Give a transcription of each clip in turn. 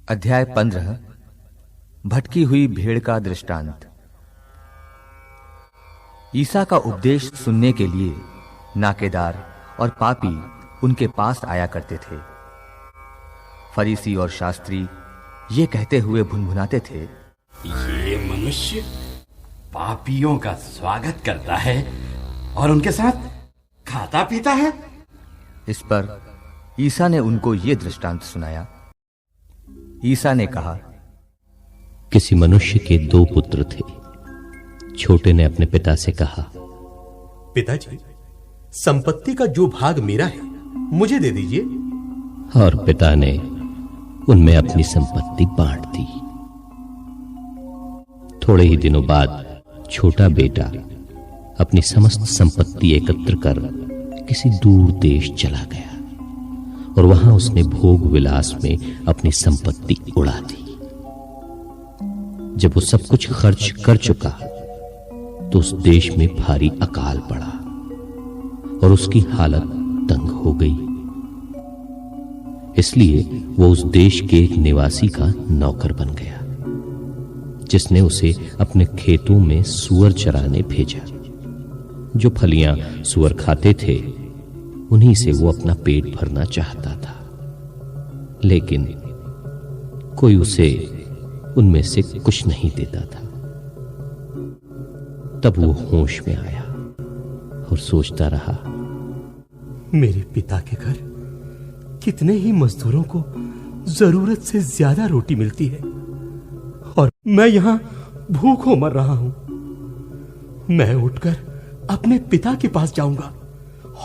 अध्याय 15 भटकी हुई भेड़ का दृष्टांत। ईसा का उपदेश सुनने के लिए नाकेदार और पापी उनके पास आया करते थे। फरीसी और शास्त्री ये कहते हुए भुनभुनाते थे, ये मनुष्य पापियों का स्वागत करता है और उनके साथ खाता पीता है। इस पर ईसा ने उनको ये दृष्टांत सुनाया। ईसा ने कहा, किसी मनुष्य के 2 पुत्र थे। छोटे ने अपने पिता से कहा, पिताजी, संपत्ति का जो भाग मेरा है मुझे दे दीजिए। और पिता ने उनमें अपनी संपत्ति बांट दी। थोड़े ही दिनों बाद छोटा बेटा अपनी समस्त संपत्ति एकत्र कर किसी दूर देश चला गया और वहां उसने भोग विलास में अपनी संपत्ति उड़ा दी। जब वो सब कुछ खर्च कर चुका तो उस देश में भारी अकाल पड़ा और उसकी हालत तंग हो गई। इसलिए वो उस देश के एक निवासी का नौकर बन गया, जिसने उसे अपने खेतों में सूअर चराने भेजा। जो फलियां सूअर खाते थे उन्हीं से वो अपना पेट भरना चाहता था, लेकिन कोई उसे उनमें से कुछ नहीं देता था। तब वो होश में आया और सोचता रहा, मेरे पिता के घर कितने ही मजदूरों को जरूरत से ज्यादा रोटी मिलती है और मैं यहां भूखों मर रहा हूं। मैं उठकर अपने पिता के पास जाऊंगा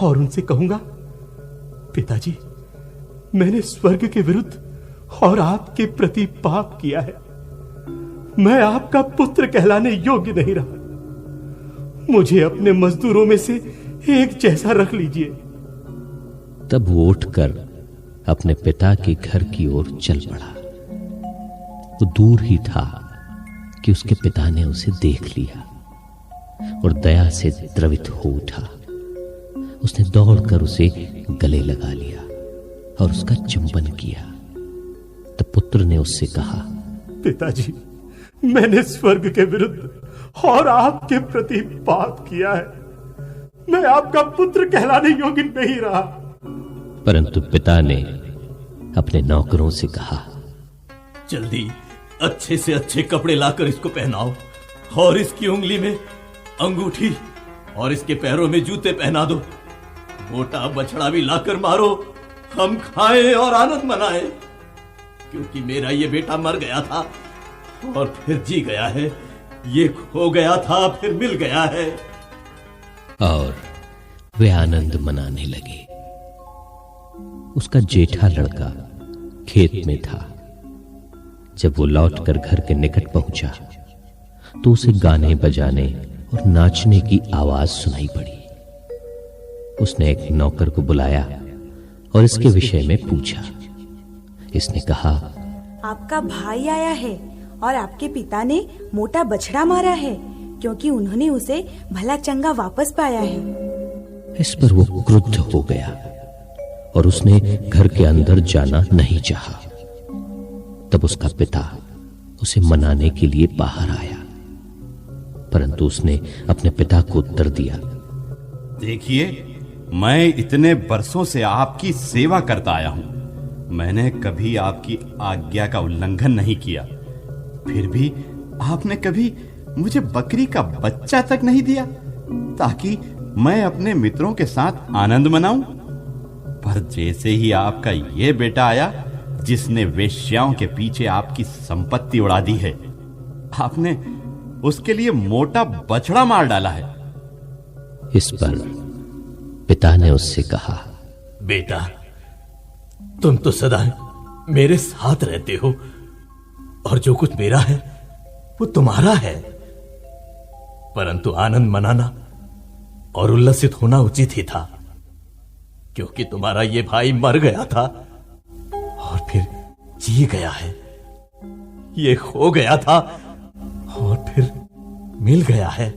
और उनसे कहूंगा, पिताजी, मैंने स्वर्ग के विरुद्ध और आपके प्रति पाप किया है। मैं आपका पुत्र कहलाने योग्य नहीं रहा। मुझे अपने मजदूरों में से एक जैसा रख लीजिए। तब वो उठकर अपने पिता के घर की ओर चल पड़ा। वो दूर ही था कि उसके पिता ने उसे देख लिया और दया से द्रवित हो उठा। उसने दौड़कर उसे गले लगा लिया और उसका चुंबन किया। तब पुत्र ने उससे कहा, पिताजी, मैंने स्वर्ग के विरुद्ध और आपके प्रति पाप किया है। मैं आपका पुत्र कहलाने योग्य नहीं रहा। परंतु पिता ने अपने नौकरों से कहा, जल्दी अच्छे से अच्छे कपड़े लाकर इसको पहनाओ और इसकी उंगली में अंगूठी और इसके पैरों में जूते पहना दो। मोटा बछड़ा भी लाकर मारो, हम खाएं और आनंद मनाएं, क्योंकि मेरा ये बेटा मर गया था और फिर जी गया है, ये खो गया था फिर मिल गया है। और वे आनंद मनाने लगे। उसका जेठा लड़का खेत में था। जब वो लौटकर घर के निकट पहुंचा तो उसे गाने बजाने और नाचने की आवाज सुनाई पड़ी। उसने एक नौकर को बुलाया और इसके विषय में पूछा। इसने कहा, आपका भाई आया है और आपके पिता ने मोटा बछड़ा मारा है, क्योंकि उन्होंने उसे भला चंगा वापस पाया है। इस पर वो क्रुद्ध हो गया और उसने घर के अंदर जाना नहीं चाहा। तब उसका पिता उसे मनाने के लिए बाहर आया, परंतु उसने अपने पिता को उत्तर दिया, देखिए, मैं इतने बरसों से आपकी सेवा करता आया हूं। मैंने कभी आपकी आज्ञा का उल्लंघन नहीं किया। फिर भी आपने कभी मुझे बकरी का बच्चा तक नहीं दिया ताकि मैं अपने मित्रों के साथ आनंद मनाऊं। पर जैसे ही आपका ये बेटा आया जिसने वेश्याओं के पीछे आपकी संपत्ति उड़ा दी है, आपने उसके लिए मोटा बछड़ा मार डाला है। इस पर पिता ने उससे कहा, बेटा, तुम तो सदा मेरे साथ रहते हो और जो कुछ मेरा है वो तुम्हारा है, परंतु आनंद मनाना और उल्लसित होना उचित ही था, क्योंकि तुम्हारा ये भाई मर गया था और फिर जी गया है। ये खो गया था और फिर मिल गया है।